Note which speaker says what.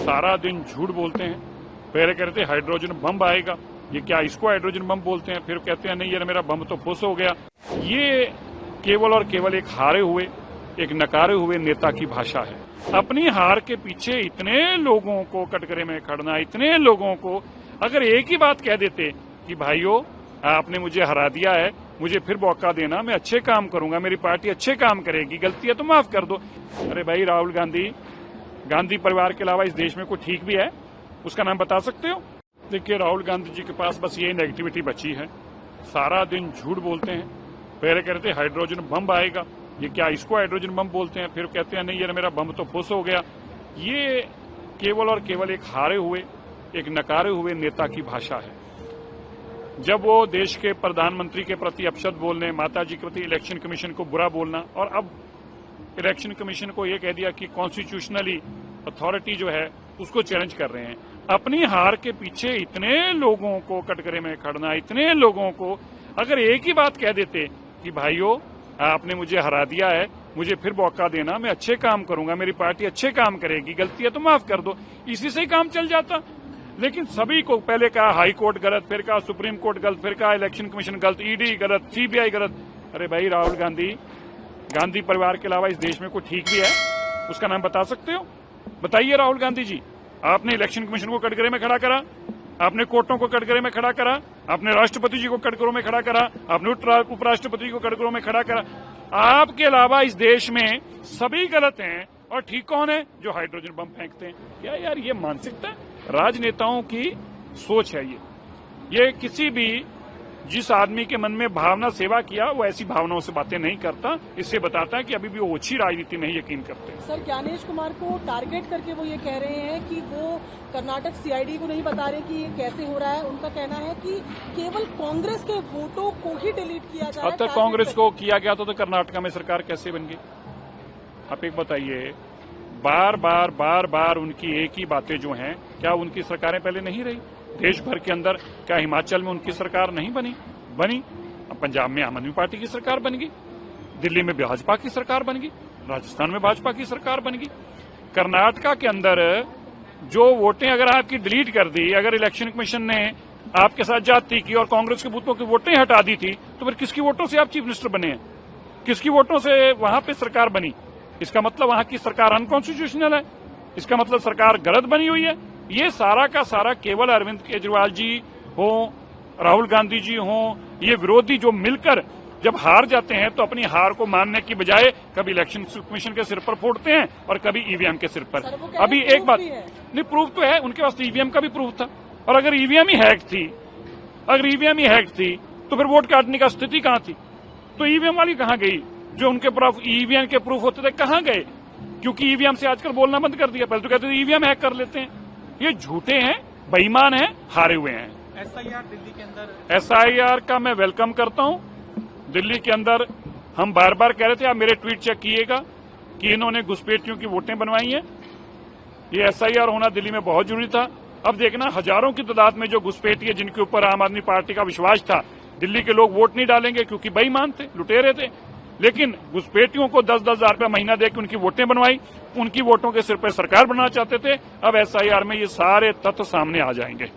Speaker 1: सारा दिन झूठ बोलते हैं। पहले कहते थे हाइड्रोजन बम आएगा, ये क्या इसको हाइड्रोजन बम बोलते हैं, फिर कहते हैं नहीं यार मेरा बम तो फुस हो गया। ये केवल और केवल एक हारे हुए, एक नकारे हुए नेता की भाषा है। अपनी हार के पीछे इतने लोगों को कटघरे में खड़ना, इतने लोगों को अगर एक ही बात कह देते कि भाइयों आपने मुझे हरा दिया है, मुझे फिर मौका देना, मैं अच्छे काम करूंगा, मेरी पार्टी अच्छे काम करेगी, गलती है तो माफ कर दो। अरे भाई राहुल गांधी परिवार के अलावा इस देश में कोई ठीक भी है? उसका नाम बता सकते हो? देखिए राहुल गांधी जी के पास बस ये नेगेटिविटी बची है। सारा दिन झूठ बोलते हैं। पहले कहते थे हाइड्रोजन बम आएगा, ये क्या इसको हाइड्रोजन बम बोलते हैं, फिर कहते हैं नहीं यार मेरा बम तो फुस हो गया। ये केवल और केवल एक हारे हुए, एक नकारे हुए नेता की भाषा है। जब वो देश के प्रधानमंत्री के प्रति अपशब्द बोलने, माता जी के प्रति इलेक्शन कमीशन को बुरा बोलना, और अब इलेक्शन कमीशन को ये कह दिया कि कॉन्स्टिट्यूशनली अथॉरिटी जो है उसको चैलेंज कर रहे हैं। अपनी हार के पीछे इतने लोगों को कटघरे में खड़ना, इतने लोगों को अगर एक ही बात कह देते कि भाइयों आपने मुझे हरा दिया है, मुझे फिर मौका देना, मैं अच्छे काम करूंगा, मेरी पार्टी अच्छे काम करेगी, गलती है तो माफ कर दो, इसी से ही काम चल जाता। लेकिन सभी को पहले कहा हाई कोर्ट गलत, फिर कहा सुप्रीम कोर्ट गलत, फिर कहा इलेक्शन कमीशन गलत, ईडी गलत, सीबीआई गलत। अरे भाई राहुल गांधी परिवार के अलावा इस देश में कोई ठीक भी है? उसका नाम बता सकते हो? बताइए राहुल गांधी जी, आपने इलेक्शन कमीशन को कटघरे में खड़ा करा, आपने कोर्टों को कटघरे में खड़ा करा, आपने राष्ट्रपति जी को कटघरों में खड़ा करा, आपने उपराष्ट्रपति जी को कटघरों में खड़ा करा। आपके अलावा इस देश में सभी गलत हैं और ठीक कौन है? जो हाइड्रोजन बम फेंकते हैं। क्या यार ये मानसिकता राजनेताओं की सोच है। ये किसी भी जिस आदमी के मन में भावना सेवा किया वो ऐसी भावनाओं से बातें नहीं करता। इससे बताता है कि अभी भी वो ओछी राजनीति में यकीन करते हैं।
Speaker 2: सर ज्ञानेश कुमार को टारगेट करके वो ये कह रहे हैं कि वो कर्नाटक सीआईडी को नहीं बता रहे कि ये कैसे हो रहा है। उनका कहना है कि केवल कांग्रेस के वोटों को ही डिलीट किया जा रहा है।
Speaker 1: अब तक कांग्रेस को किया गया तो कर्नाटक में सरकार कैसे बन गई? आप एक बताइए, बार बार उनकी एक ही बातें जो हैं, क्या उनकी सरकारें पहले नहीं रही? देश भर के अंदर क्या हिमाचल में उनकी सरकार नहीं बनी? अब पंजाब में आम आदमी पार्टी की सरकार बन गई, दिल्ली में भाजपा की सरकार बन गई, राजस्थान में भाजपा की सरकार बन गई। कर्नाटका के अंदर जो वोटें अगर आपकी डिलीट कर दी, अगर इलेक्शन कमीशन ने आपके साथ जाती की और कांग्रेस के बूथों की वोटें हटा दी थी, तो फिर किसकी वोटों से आप चीफ मिनिस्टर बने हैं? किसकी वोटों से वहां पे सरकार बनी? इसका मतलब वहां की सरकार अनकॉन्स्टिट्यूशनल है, इसका मतलब सरकार गलत बनी हुई है। ये सारा का सारा केवल अरविंद केजरीवाल जी हो, राहुल गांधी जी हो, ये विरोधी जो मिलकर जब हार जाते हैं तो अपनी हार को मानने की बजाय कभी इलेक्शन कमीशन के सिर पर फोड़ते हैं और कभी ईवीएम के सिर पर। अभी एक बात नहीं, प्रूफ तो है उनके पास, ईवीएम का भी प्रूफ था। और अगर ईवीएम ही हैक थी तो फिर वोट काटने का स्थिति कहां थी? तो ईवीएम वाली कहां गई? जो उनके पास ईवीएम के प्रूफ होते थे कहां गए? क्योंकि ईवीएम से आजकल बोलना बंद कर दिया। पहले तो कहते थे ईवीएम हैक कर लेते हैं। ये झूठे हैं, बेईमान हैं, हारे हुए हैं।
Speaker 3: एसआईआर दिल्ली के अंदर,
Speaker 1: एसआईआर का मैं वेलकम करता हूं। दिल्ली के अंदर हम बार बार कह रहे थे, आप मेरे ट्वीट चेक कीजिएगा कि इन्होंने घुसपैठियों की वोटें बनवाई हैं। ये एसआईआर होना दिल्ली में बहुत जरूरी था। अब देखना हजारों की तादाद में जो घुसपैठी है, जिनके ऊपर आम आदमी पार्टी का विश्वास था, दिल्ली के लोग वोट नहीं डालेंगे क्योंकि बेईमान थे, लुटेरे थे। लेकिन घुसपैठियों को 10-10 हजार रुपया महीना देकर उनकी वोटें बनवाई, उनकी वोटों के सिर पर सरकार बनाना चाहते थे। अब एसआईआर में ये सारे तथ्य सामने आ जाएंगे।